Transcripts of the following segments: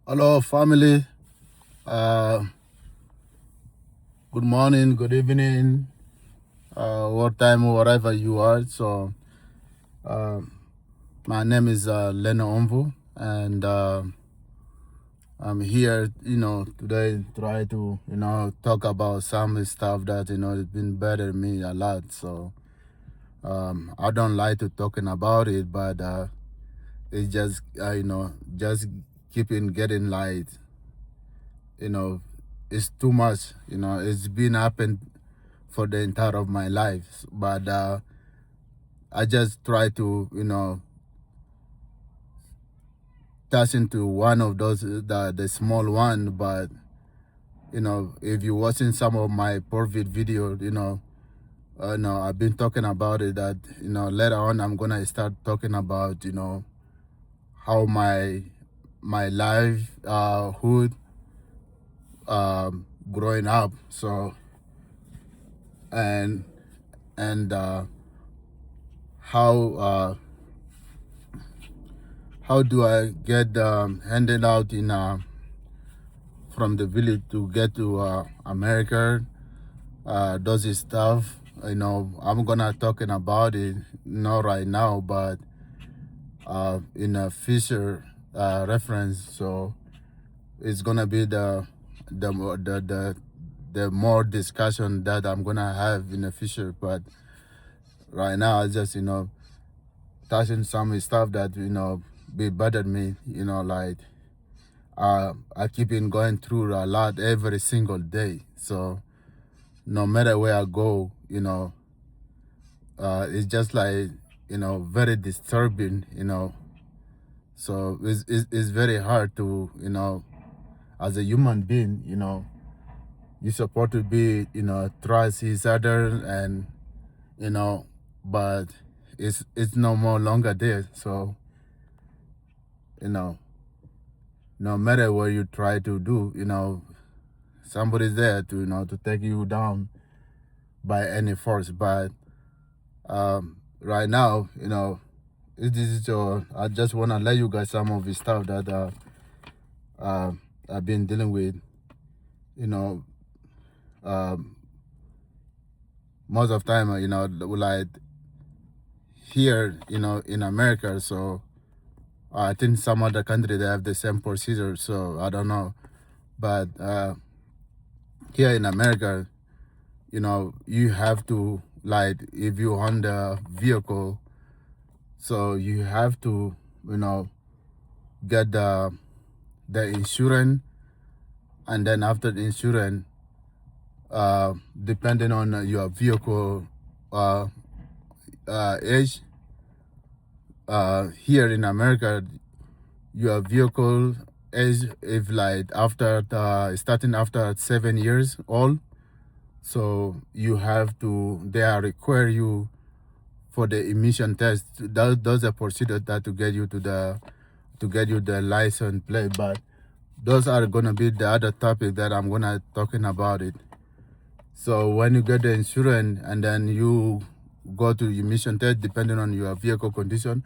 Hello, family. Uh, Good morning, good evening, what time, wherever you are. So, uh, my name is Leno Omvu, and I'm here, today try to, talk about some stuff that it's been bothering me a lot. So, I don't like to talking about it, but it's just, just keeping getting light. You know, it's too much. It's been happened for the entire of my life. But I just try to, touch into one of those, the small one. But, if you're watching some of my profit video, no, I've been talking about it that, later on I'm going to start talking about, how my life, hood, growing up. So, and, and how, how do I get handed out in from the village to get to America? Does this stuff? I'm gonna talking about it not right now, but in a future reference. So it's gonna be the more discussion that I'm gonna have in the future. But right now, I just touching some stuff that be bothered me. Like I keep in going through a lot every single day. So no matter where I go, it's just like very disturbing. So it's very hard to as a human being, you're supposed to be trust each other and you know, but it's no more longer there. So you know, no matter what you try to do, somebody's there to to take you down by any force. But right now, this is I just want to let you guys some of the stuff that uh, I've been dealing with. You know, um, most of time, like here, in America. So I think some other country they have the same procedure. So I don't know, but here in America, you have to, like, if you own the vehicle, so you have to, get the insurance, and then after the insurance, depending on your vehicle uh, age, here in America, your vehicle age, if like after starting after 7 years old, so you have to, they are require you for the emission test. Those are procedures that to get you to get you the license plate. But those are gonna be the other topic that I'm gonna talking about it. So when you get the insurance and then you go to emission test, depending on your vehicle condition,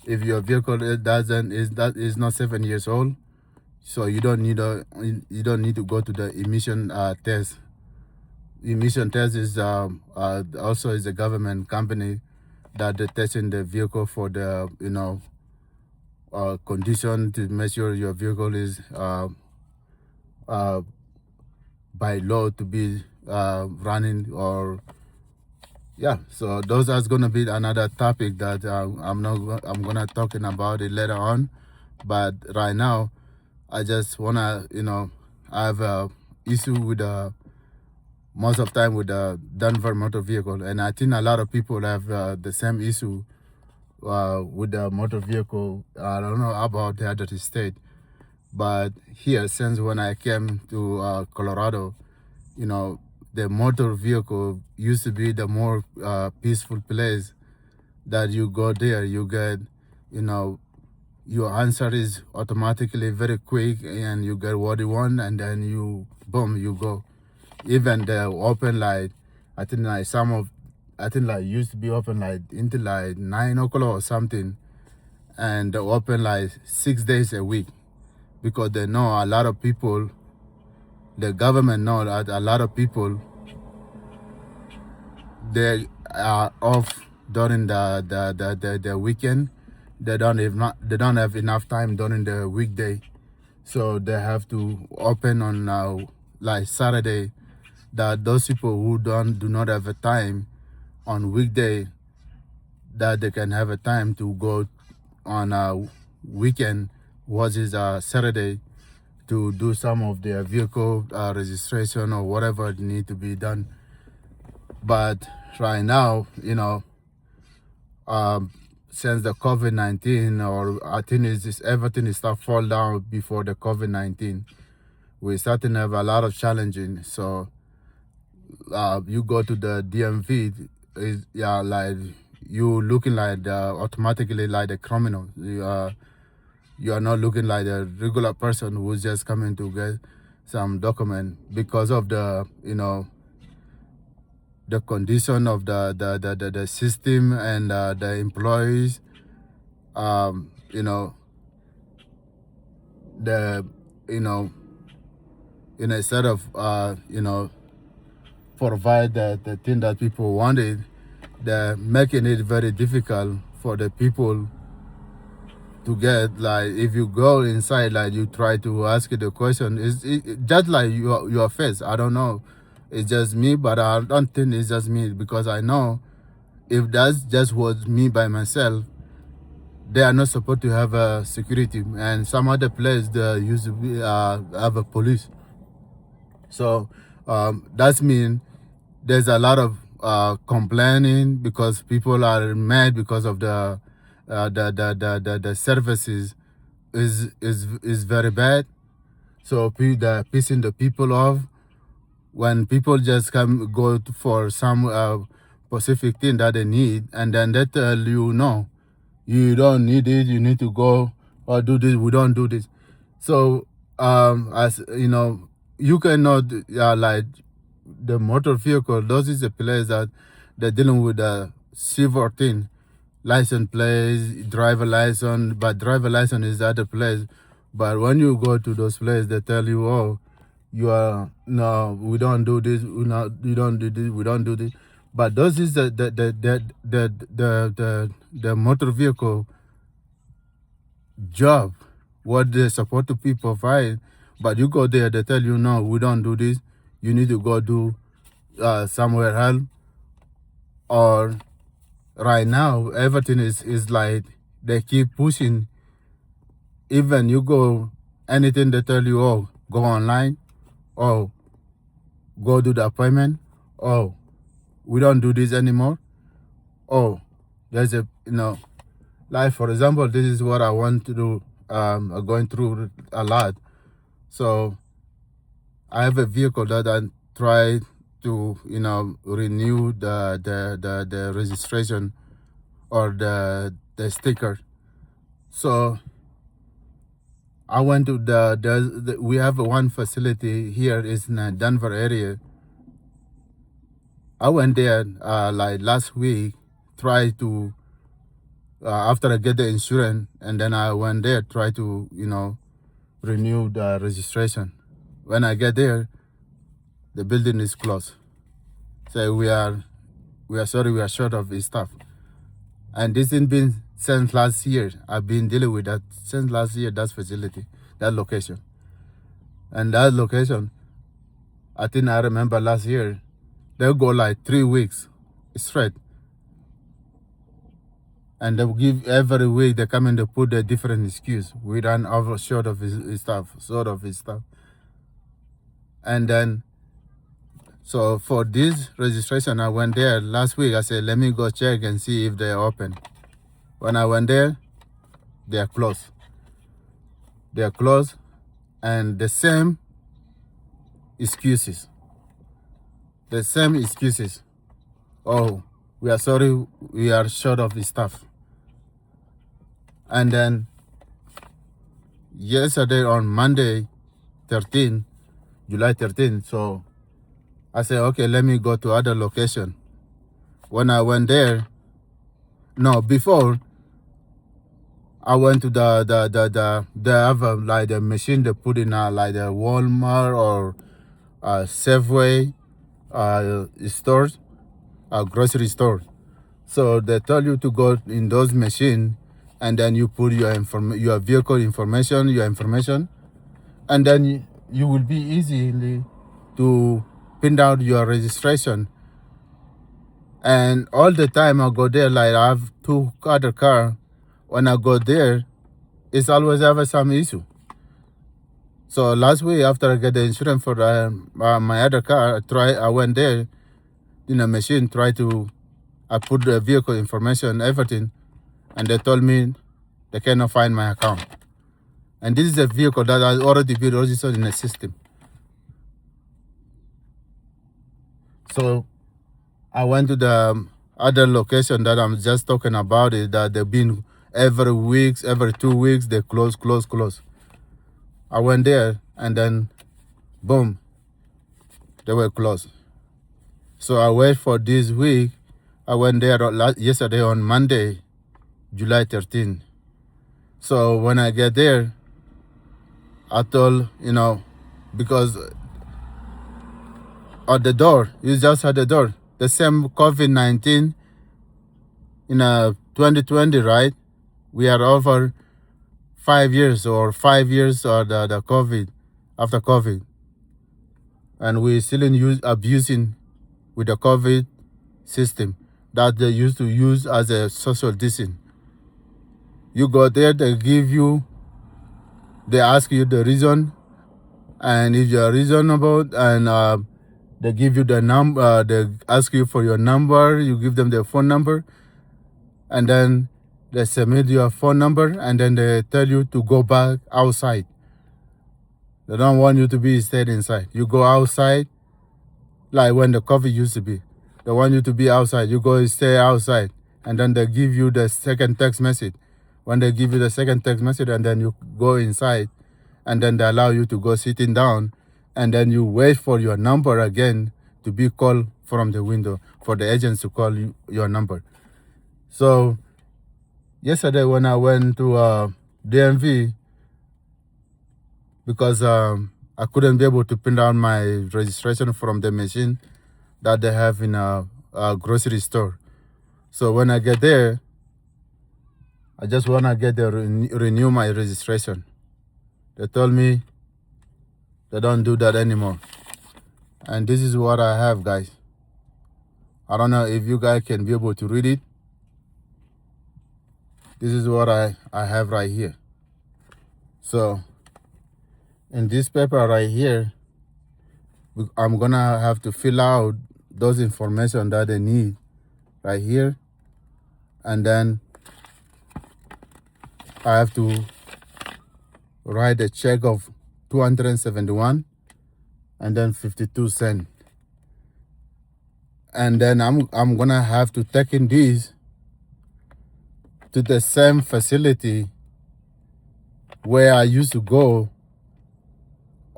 if your vehicle doesn't is not 7 years old, so you don't need to go to the emission test. Emission test is also is a government company that they testing the vehicle for the condition to make sure your vehicle is uh, by law to be running. Or yeah, so those are gonna be another topic that I'm gonna talking about it later on. But right now, I just wanna I have a issue with most of time with the Denver motor vehicle, and I think a lot of people have the same issue with the motor vehicle. I don't know about the other state, but here, since when I came to Colorado, the motor vehicle used to be the more peaceful place that you go there, you get, you know, your answer is automatically very quick and you get what you want, and then you, boom, you go. Even the open light, I think like I think like used to be open like until like 9 o'clock or something, and open like 6 days a week. because they know a lot of people, the government know that a lot of people, they are off during the weekend. They don't have enough time during the weekday, so they have to open on like Saturday. That those people who do not have a time on weekday, that they can have a time to go on a weekend, what is Saturday, to do some of their vehicle registration or whatever need to be done. But right now, since the COVID-19, or I think everything is start fall down before the COVID-19, we starting to have a lot of challenging. So you go to the DMV, is like you looking like automatically like a criminal. You are not looking like a regular person who's just coming to get some document, because of the the condition of the system and the employees. um, you know the instead of provide the thing that people wanted, they're making it very difficult for the people to get. Like if you go inside, like you try to ask the question, just like your face. I don't know, it's just me, but I don't think it's just me, because I know if that's just was me by myself, they are not supposed to have a security, and some other place they used to have a police. So that's mean there's a lot of complaining, because people are mad because of the services is very bad. So they're pissing the people off when people just go for some specific thing that they need, and then they tell you no, you don't need it, you need to go or do this, we don't do this. So as you cannot like the motor vehicle, those is the place that they're dealing with the silver thing, license plates, driver license. But driver license is at the place. But when you go to those places, they tell you, oh, you are no, we don't do this, you don't do this, we don't do this. But those is the motor vehicle job, what they're supposed to be provide. But you go there, they tell you no, we don't do this, you need to go do somewhere else. Or right now everything is like they keep pushing. Even you go anything, they tell you, oh, go online, oh, go do the appointment, oh, we don't do this anymore. Oh, there's a like for example, this is what I want to do. I'm going through a lot. So I have a vehicle that I try to renew the registration or the sticker. So I went to we have one facility here is in the Denver area. I went there like last week, try to after I get the insurance, and then I went there try to renew the registration. When I get there, the building is closed. So we are sorry, we are short of staff. And this has been since last year. I've been dealing with that since last year, that facility, that location. And that location, I think I remember last year, they'll go like 3 weeks straight. And they'll give every week, they come and they put a different excuse. We ran over short of his stuff, sort of his stuff. And then, so for this registration, I went there last week. I said, let me go check and see if they're open. When I went there, they're closed. They're closed, and the same excuses. The same excuses. Oh, we are sorry, we are short of staff. And then yesterday on Monday, July 13th, so I said, okay, let me go to other location. When I went there, no, before, I went to they have like the machine they put in like the Walmart or Safeway stores, grocery store. So they tell you to go in those machines, and then you put your vehicle information, and then you will be easily to print out your registration. And all the time I go there, like I have two other car. When I go there, it's always have some issue. So last week after I get the insurance for my other car, I went there in a machine, I put the vehicle information, everything, and they told me they cannot find my account. And this is a vehicle that has already been registered in the system. So I went to the other location that I'm just talking about, it that they've been every 2 weeks, they close. I went there and then boom, they were closed. So I wait for this week. I went there yesterday on Monday, July 13. So when I get there, I told, because at the door, you just at the door, the same COVID-19 in 2020, right? We are over 5 years or the COVID, after COVID. And we still abusing with the COVID system that they used to use as a social distancing. You go there, they ask you the reason, and if you are reasonable, and they give you the number, they ask you for your number, you give them their phone number, and then they submit your phone number, and then they tell you to go back outside. They don't want you to stay inside. You go outside, like when the COVID used to be. They want you to be outside. You go stay outside, and then they give you the second text message. When they give you the second text message, and then you go inside, and then they allow you to go sitting down, and then you wait for your number again to be called from the window, for the agents to call you your number. So yesterday when I went to DMV, because I couldn't be able to print out my registration from the machine that they have in a grocery store. So when I get there, I just want to get there, renew my registration. They told me they don't do that anymore. And this is what I have, guys. I don't know if you guys can be able to read it. This is what I have right here. So in this paper right here, I'm gonna have to fill out those information that they need right here, and then I have to write a check of $271 and then 52 cents. And then I'm gonna have to take in this to the same facility where I used to go,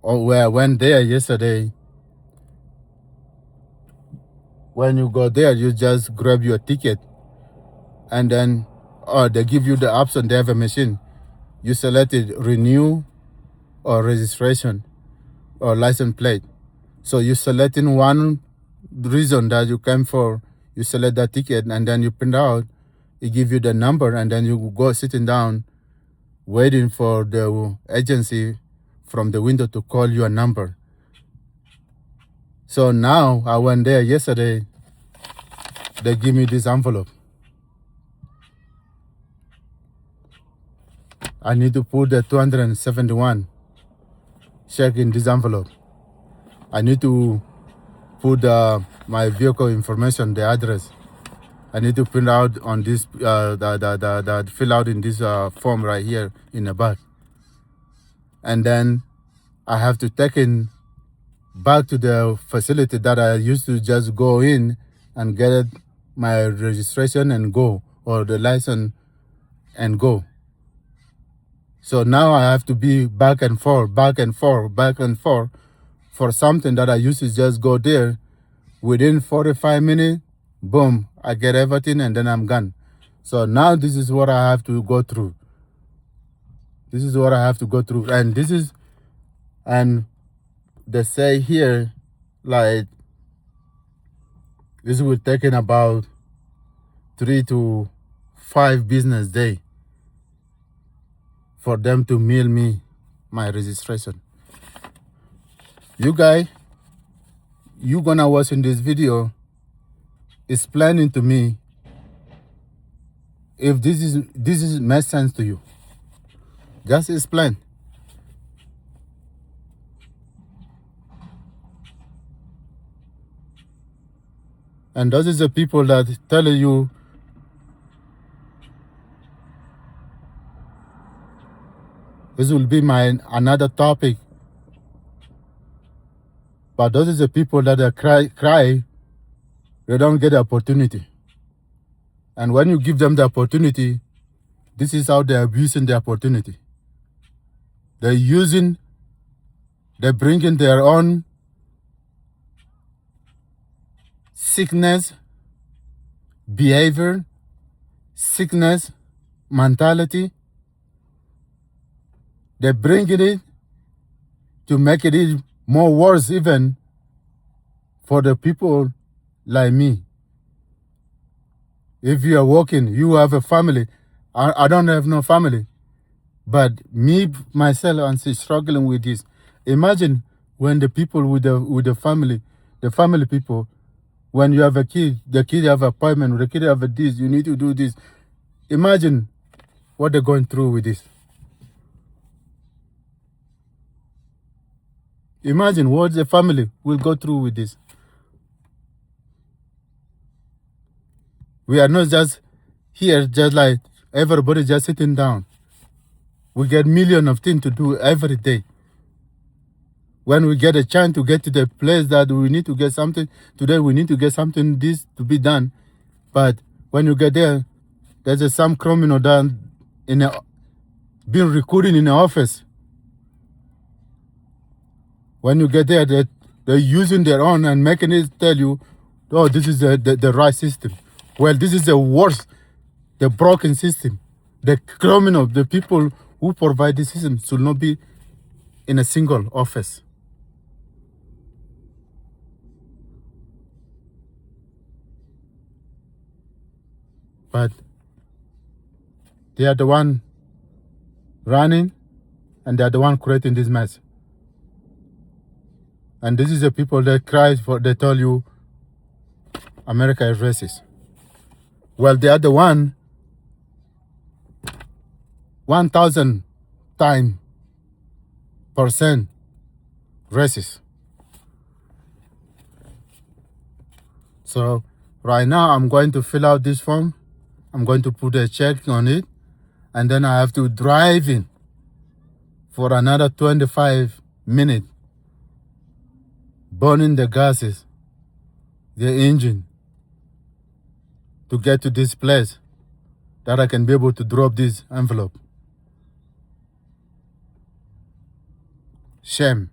or where I went there yesterday. When you go there, you just grab your ticket, and then they give you the option. They have a machine. You select it, renew or registration or license plate. So you select in one reason that you came for, you select that ticket, and then you print out, it give you the number, and then you go sitting down waiting for the agency from the window to call your number. So now I went there yesterday, they give me this envelope. I need to put the 271 check in this envelope. I need to put my vehicle information, the address. I need to print out on this, fill out in this form right here in the back. And then I have to take in back to the facility that I used to just go in and get my registration and go, or the license and go. So now I have to be back and forth for something that I used to just go there. Within 45 minutes, boom, I get everything and then I'm gone. So now this is what I have to go through. This is what I have to go through. And this is, and they say here, like, this will take in about 3 to 5 business day for them to mail me my registration. You guys, you gonna watch in this video, explaining to me if this is makes sense to you. Just explain. And those is the people that tell you this will be my another topic. But those is the people that are cry, they don't get the opportunity. And when you give them the opportunity, this is how they're abusing the opportunity. They're bringing their own sickness, behavior, sickness, mentality. They bring it to make it more worse even for the people like me. If you are working, you have a family. I don't have no family. But me, myself, I'm still struggling with this. Imagine when the people with the family people, when you have a kid, the kid have an appointment, the kid have a this, you need to do this. Imagine what they're going through with this. Imagine what the family will go through with this. We are not just here, just like everybody just sitting down. We get millions of things to do every day. When we get a chance to get to the place that we need to get something, today we need to get something this to be done. But when you get there, there's some criminal done being recruited in the office. When you get there, they're using their own and making it tell you, oh, this is the right system. Well, this is the worst, the broken system. The criminal, the people who provide the system should not be in a single office. But they are the one running and they are the one creating this mess. And this is the people that cry for, they tell you America is racist. Well, they are the 1,000 times % racist. So right now I'm going to fill out this form. I'm going to put a check on it. And then I have to drive in for another 25 minutes, burning the gases, the engine, to get to this place that I can be able to drop this envelope. Shame.